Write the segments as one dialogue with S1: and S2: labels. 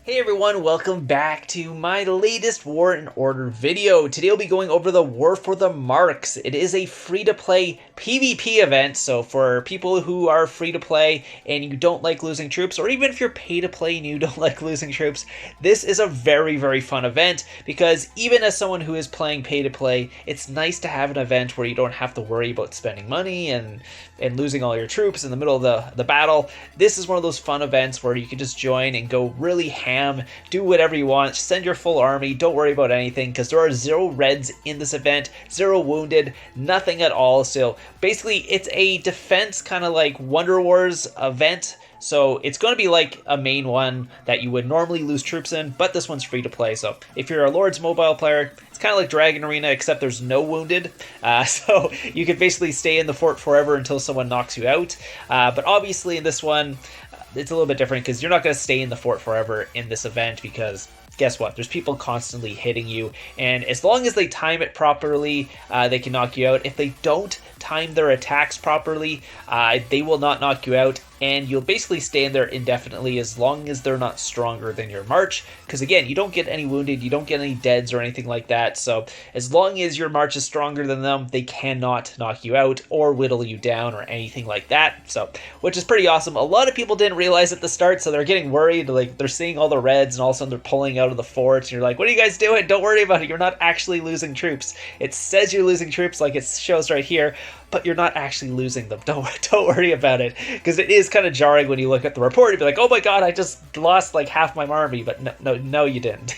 S1: Hey everyone, welcome back to my latest War in Order video. Today I'll be going over the War for the Marks. It is a free-to-play PvP event, so for people who are free-to-play and you don't like losing troops, or even if you're pay-to-play and you don't like losing troops, this is a very, very fun event, because even as someone who is playing pay-to-play, it's nice to have an event where you don't have to worry about spending money and losing all your troops in the middle of the battle. This is one of those fun events where you can just join and go really ham, do whatever you want, send your full army, don't worry about anything, because there are 0 reds in this event, 0 wounded, nothing at all. So basically it's a defense kind of like Wonder Wars event. So it's going to be like a main one that you would normally lose troops in, but this one's free to play. So if you're a Lord's Mobile player, it's kind of like Dragon Arena, except there's no wounded. So you can basically stay in the fort forever until someone knocks you out. But obviously in this one, it's a little bit different because you're not going to stay in the fort forever in this event, because guess what? There's people constantly hitting you, and as long as they time it properly, they can knock you out. If they don't time their attacks properly, they will not knock you out, and you'll basically stay in there indefinitely as long as they're not stronger than your march, because again, you don't get any wounded, you don't get any deads or anything like that. So as long as your march is stronger than them, they cannot knock you out or whittle you down or anything like that. So, which is pretty awesome. A lot of people didn't realize at the start, so they're getting worried, like they're seeing all the reds and all of a sudden they're pulling out of the fort, and you're like, what are you guys doing? Don't worry about it, you're not actually losing troops. It says you're losing troops, like it shows right here, but you're not actually losing them. Don't worry about it, because it is kind of jarring when you look at the report. You'd be like, oh my god, I just lost like half my army, but no, you didn't.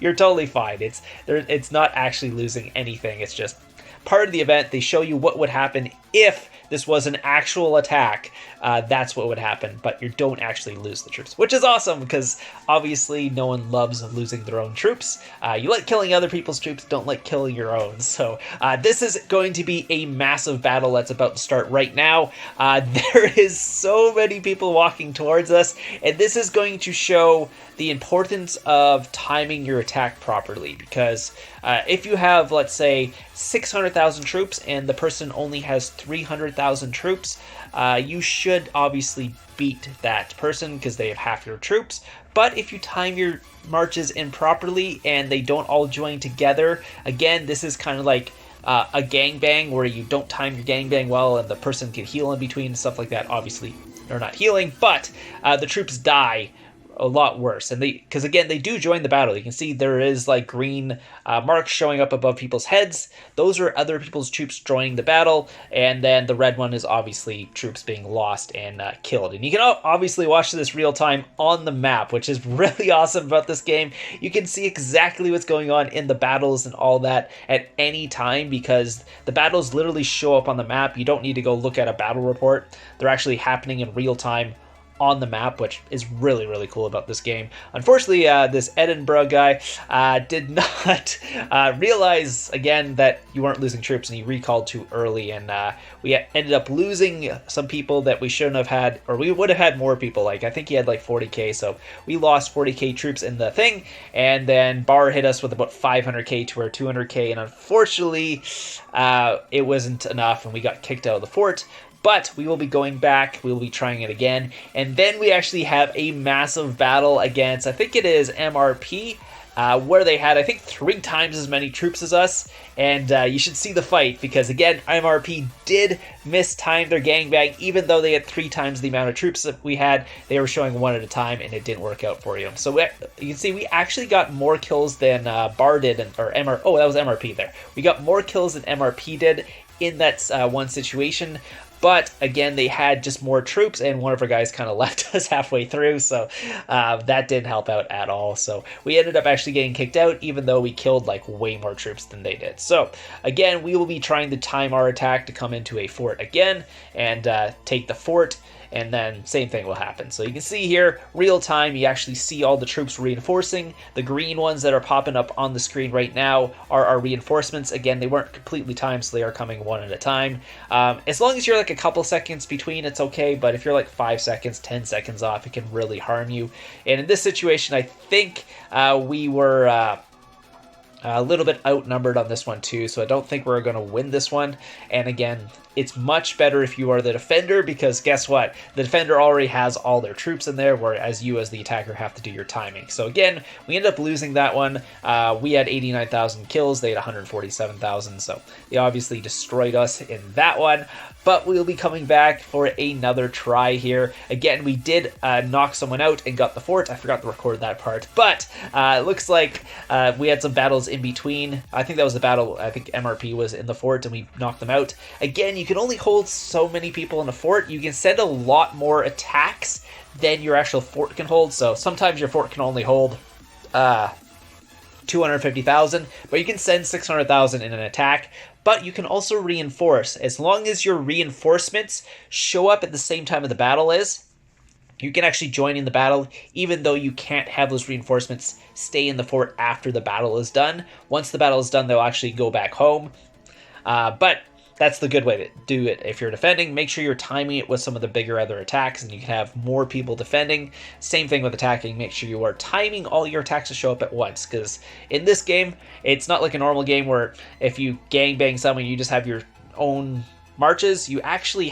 S1: You're totally fine. It's not actually losing anything. It's just part of the event. They show you what would happen if this was an actual attack. That's what would happen, but you don't actually lose the troops, which is awesome, because obviously no one loves losing their own troops. You like killing other people's troops, don't like killing your own. So this is going to be a massive battle that's about to start right now. There is so many people walking towards us, and this is going to show the importance of timing your attack properly, because if you have, let's say, 600,000 troops and the person only has 300,000 troops, you should obviously beat that person because they have half your troops. But if you time your marches in properly and they don't all join together, again, this is kind of like a gangbang where you don't time your gangbang well and the person can heal in between and stuff like that. Obviously, they're not healing, but the troops die a lot worse, and because again, they do join the battle. You can see there is like green marks showing up above people's heads. Those are other people's troops joining the battle, and then the red one is obviously troops being lost and killed. And you can obviously watch this real time on the map, which is really awesome about this game. You can see exactly what's going on in the battles and all that at any time, because the battles literally show up on the map. You don't need to go look at a battle report. They're actually happening in real time on the map, which is really, really cool about this game. Unfortunately, this Edinburgh guy did not realize, again, that you weren't losing troops, and he recalled too early, and we ended up losing some people that we shouldn't have had, or we would have had more people. Like, I think he had like 40k, so we lost 40k troops in the thing, and then Barr hit us with about 500k to our 200k, and unfortunately, it wasn't enough, and we got kicked out of the fort. But we will be going back, we will be trying it again, and then we actually have a massive battle against, I think it is MRP, where they had, I think, 3 times as many troops as us, and you should see the fight, because again, MRP did mistime their gangbang. Even though they had 3 times the amount of troops that we had, they were showing one at a time, and it didn't work out for you. So you can see we actually got more kills than Bar did, oh, that was MRP there. We got more kills than MRP did in that one situation. But again, they had just more troops, and one of our guys kind of left us halfway through, so that didn't help out at all. So we ended up actually getting kicked out, even though we killed like way more troops than they did. So again, we will be trying to time our attack to come into a fort again and take the fort, and then same thing will happen. So you can see here, real time, you actually see all the troops reinforcing. The green ones that are popping up on the screen right now are our reinforcements. Again, they weren't completely timed, so they are coming one at a time. As long as you're like a couple seconds between, it's okay, but if you're like 5 seconds, 10 seconds off, it can really harm you. And in this situation, I think we were A little bit outnumbered on this one too, so I don't think we're going to win this one. And again, it's much better if you are the defender, because guess what? The defender already has all their troops in there, whereas you as the attacker have to do your timing. So again, we ended up losing that one. We had 89,000 kills, they had 147,000, so they obviously destroyed us in that one. But we'll be coming back for another try here. Again, we did knock someone out and got the fort. I forgot to record that part, but it looks like we had some battles in between. I think that was the battle, I think MRP was in the fort and we knocked them out. Again, you can only hold so many people in a fort. You can send a lot more attacks than your actual fort can hold. So sometimes your fort can only hold 250,000, but you can send 600,000 in an attack. But you can also reinforce. As long as your reinforcements show up at the same time of the battle is, you can actually join in the battle, even though you can't have those reinforcements stay in the fort after the battle is done. Once the battle is done, they'll actually go back home. But that's the good way to do it. If you're defending, make sure you're timing it with some of the bigger other attacks, and you can have more people defending. Same thing with attacking. Make sure you are timing all your attacks to show up at once, because in this game, it's not like a normal game where if you gangbang someone, you just have your own marches. You actually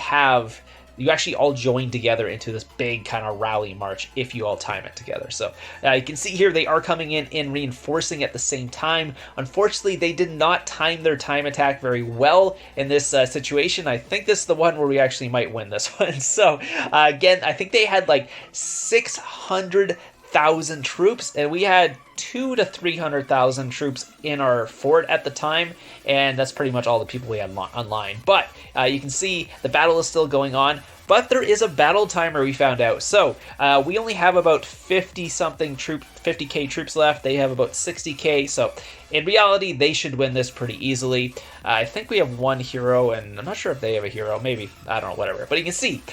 S1: all join together into this big kind of rally march if you all time it together. So you can see here they are coming in and reinforcing at the same time. Unfortunately, they did not time their time attack very well in this situation. I think this is the one where we actually might win this one. So again, I think they had like 600,000 troops, and we had 200,000 to 300,000 troops in our fort at the time, and that's pretty much all the people we had online. But you can see the battle is still going on, but there is a battle timer we found out. So we only have about 50k troops left. They have about 60k, so in reality they should win this pretty easily. I think we have one hero, and I'm not sure if they have a hero. Maybe, I don't know, whatever. But you can see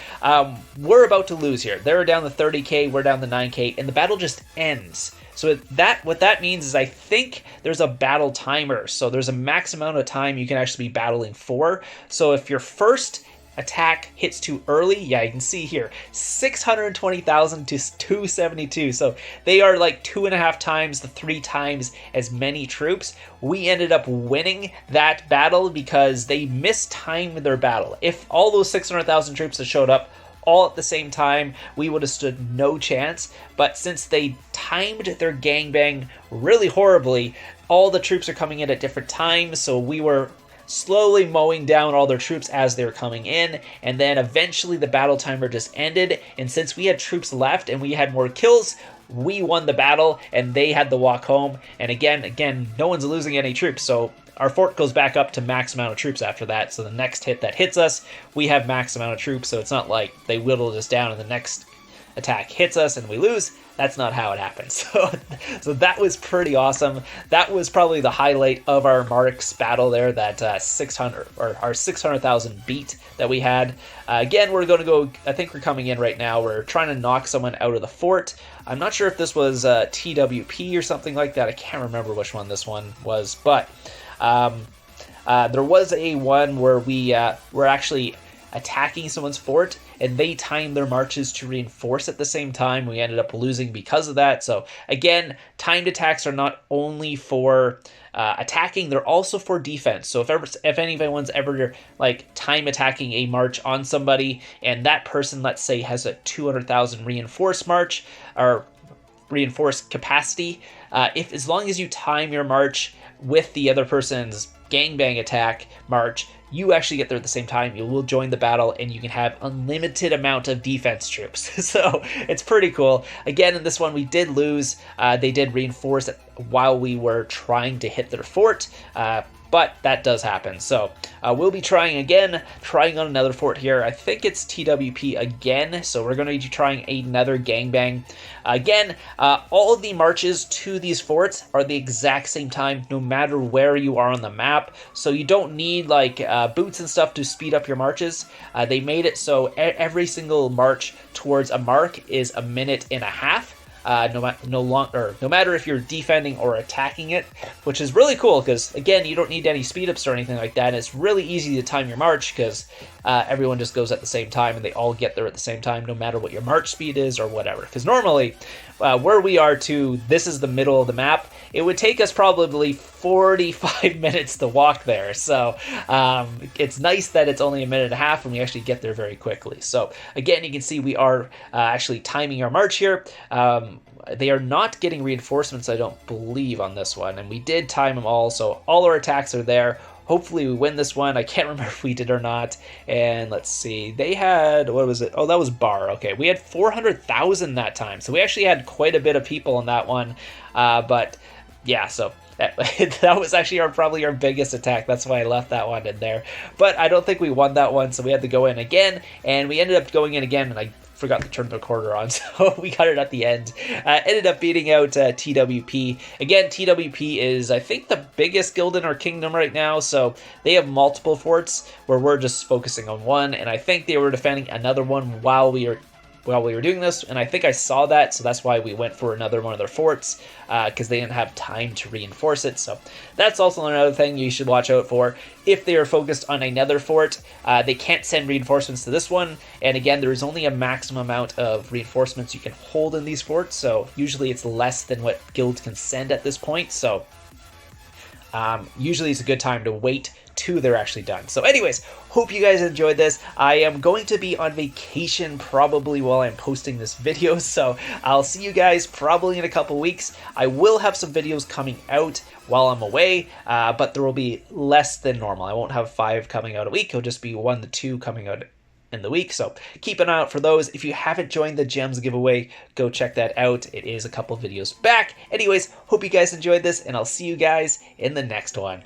S1: we're about to lose here. They're down to 30k, we're down to 9k, and the battle just ends. So what that means is I think there's a battle timer. So there's a max amount of time you can actually be battling for. So if your first attack hits too early, yeah, you can see here, 620,000 to 272. So they are like 2.5 times to 3 times as many troops. We ended up winning that battle because they mistimed their battle. If all those 600,000 troops had showed up all at the same time, we would have stood no chance. But since they timed their gangbang really horribly, all the troops are coming in at different times, so we were slowly mowing down all their troops as they were coming in, and then eventually the battle timer just ended, and since we had troops left and we had more kills, we won the battle and they had to walk home. And again, no one's losing any troops, so our fort goes back up to max amount of troops after that. So the next hit that hits us, we have max amount of troops, so it's not like they whittled us down and the next attack hits us and we lose. That's not how it happens. So that was pretty awesome. That was probably the highlight of our Marks battle there, that 600 or our 600,000 beat that we had. Again, we're going to go, I think we're coming in right now. We're trying to knock someone out of the fort. I'm not sure if this was TWP or something like that. I can't remember which one this one was, but there was a one where we were actually attacking someone's fort and they timed their marches to reinforce at the same time. We ended up losing because of that. So again, timed attacks are not only for attacking, they're also for defense. So if anyone's ever like time attacking a march on somebody and that person, let's say, has a 200,000 reinforced march or reinforced capacity, as long as you time your march with the other person's gangbang attack march, you actually get there at the same time. You will join the battle and you can have unlimited amount of defense troops. So it's pretty cool. Again, in this one we did lose. They did reinforce it while we were trying to hit their fort, but that does happen. So we'll be trying on another fort here. I think it's TWP again, so we're going to be trying another gangbang. Again, all of the marches to these forts are the exact same time, no matter where you are on the map. So you don't need like boots and stuff to speed up your marches. They made it so every single march towards a mark is 1.5 minutes. no matter if you're defending or attacking it, which is really cool because again, you don't need any speed ups or anything like that. And it's really easy to time your march because everyone just goes at the same time and they all get there at the same time, no matter what your march speed is or whatever. Because normally, where we are this is the middle of the map. It would take us probably 45 minutes to walk there. So it's nice that it's only a minute and a half and we actually get there very quickly. So again, you can see we are actually timing our march here. They are not getting reinforcements, I don't believe, on this one. And we did time them all, so all our attacks are there. Hopefully we win this one. I can't remember if we did or not. And let's see. They had, what was it? Oh, that was Bar. Okay, we had 400,000 that time. So we actually had quite a bit of people in that one. But yeah, so that was actually probably our biggest attack. That's why I left that one in there. But I don't think we won that one, so we had to go in again. And we ended up going in again, and I forgot to turn the recorder on, so we got it at the end. Ended up beating out TWP. Again, TWP is, I think, the biggest guild in our kingdom right now, so they have multiple forts where we're just focusing on one, and I think they were defending another one while we were doing this, and I think I saw that, so that's why we went for another one of their forts, because they didn't have time to reinforce it. So that's also another thing you should watch out for. If they are focused on another fort, they can't send reinforcements to this one, and again, there is only a maximum amount of reinforcements you can hold in these forts, so usually it's less than what guilds can send at this point, so usually it's a good time to wait till they're actually done. So anyways, hope you guys enjoyed this. I am going to be on vacation probably while I'm posting this video, so I'll see you guys probably in a couple weeks. I will have some videos coming out while I'm away, but there will be less than normal. I won't have 5 coming out a week. It'll just be 1 to 2 coming out in the week, so keep an eye out for those. If you haven't joined the gems giveaway, go check that out. It is a couple videos back. Anyways, hope you guys enjoyed this, and I'll see you guys in the next one.